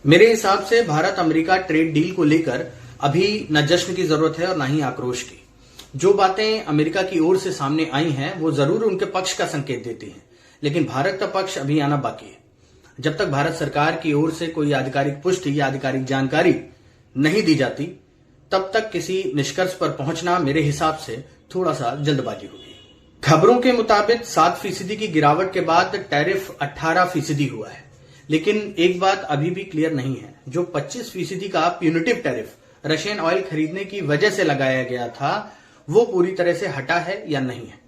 मेरे हिसाब से भारत अमेरिका ट्रेड डील को लेकर अभी न जश्न की जरूरत है और न ही आक्रोश की। जो बातें अमेरिका की ओर से सामने आई हैं वो जरूर उनके पक्ष का संकेत देती हैं, लेकिन भारत का पक्ष अभी आना बाकी है। जब तक भारत सरकार की ओर से कोई आधिकारिक पुष्टि या आधिकारिक जानकारी नहीं दी जाती, तब तक किसी निष्कर्ष पर पहुंचना मेरे हिसाब से थोड़ा सा जल्दबाजी होगी। खबरों के मुताबिक 7% की गिरावट के बाद टैरिफ 18% हुआ है, लेकिन एक बात अभी भी क्लियर नहीं है। जो 25% का प्यूनिटिव टैरिफ रशियन ऑयल खरीदने की वजह से लगाया गया था, वो पूरी तरह से हटा है या नहीं है।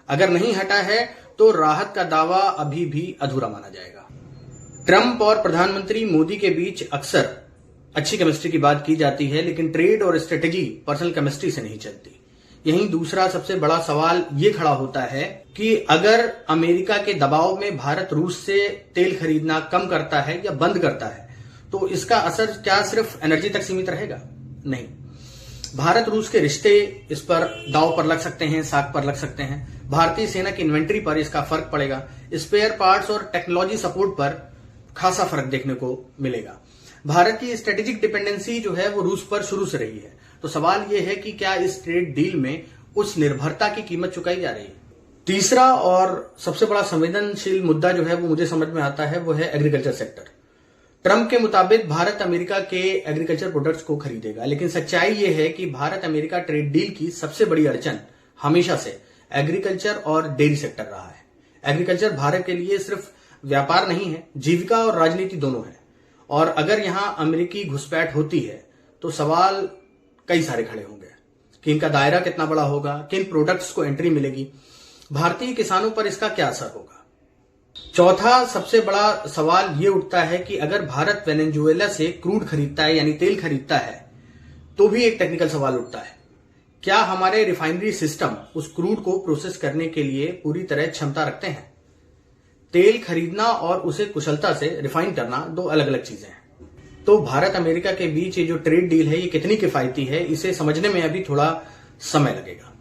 अगर नहीं हटा है तो राहत का दावा अभी भी अधूरा माना जाएगा। ट्रंप और प्रधानमंत्री मोदी के बीच अक्सर अच्छी केमिस्ट्री की बात की जाती है, लेकिन ट्रेड और स्ट्रेटेजी पर्सनल केमिस्ट्री से नहीं चलती। यहीं दूसरा सबसे बड़ा सवाल ये खड़ा होता है कि अगर अमेरिका के दबाव में भारत रूस से तेल खरीदना कम करता है या बंद करता है, तो इसका असर क्या सिर्फ एनर्जी तक सीमित रहेगा? नहीं, भारत रूस के रिश्ते इस पर दांव पर लग सकते हैं, साख पर लग सकते हैं। भारतीय सेना की इन्वेंट्री पर इसका फर्क पड़ेगा। स्पेयर पार्ट्स और टेक्नोलॉजी सपोर्ट पर खासा फर्क देखने को मिलेगा। भारत की स्ट्रेटेजिक डिपेंडेंसी जो है वो रूस पर शुरू से रही है। तो सवाल यह है कि क्या इस ट्रेड डील में उस निर्भरता की कीमत चुकाई जा रही है? तीसरा और सबसे बड़ा संवेदनशील मुद्दा जो है वो मुझे समझ में आता है, वो है एग्रीकल्चर सेक्टर। ट्रंप के मुताबिक भारत अमेरिका के एग्रीकल्चर प्रोडक्ट्स को खरीदेगा, लेकिन सच्चाई यह है कि भारत अमेरिका ट्रेड डील की सबसे बड़ी अड़चन हमेशा से एग्रीकल्चर और डेयरी सेक्टर रहा है। एग्रीकल्चर भारत के लिए सिर्फ व्यापार नहीं है, जीविका और राजनीति दोनों है। और अगर यहां अमेरिकी घुसपैठ होती है तो सवाल कई सारे खड़े होंगे कि इनका दायरा कितना बड़ा होगा, किन प्रोडक्ट्स को एंट्री मिलेगी, भारतीय किसानों पर इसका क्या असर होगा। चौथा सबसे बड़ा सवाल यह उठता है कि अगर भारत वेनेजुएला से क्रूड खरीदता है यानी तेल खरीदता है, तो भी एक टेक्निकल सवाल उठता है, क्या हमारे रिफाइनरी सिस्टम उस क्रूड को प्रोसेस करने के लिए पूरी तरह क्षमता रखते हैं? तेल खरीदना और उसे कुशलता से रिफाइन करना दो अलग अलग चीजें हैं। तो भारत अमेरिका के बीच ये जो ट्रेड डील है ये कितनी किफायती है, इसे समझने में अभी थोड़ा समय लगेगा।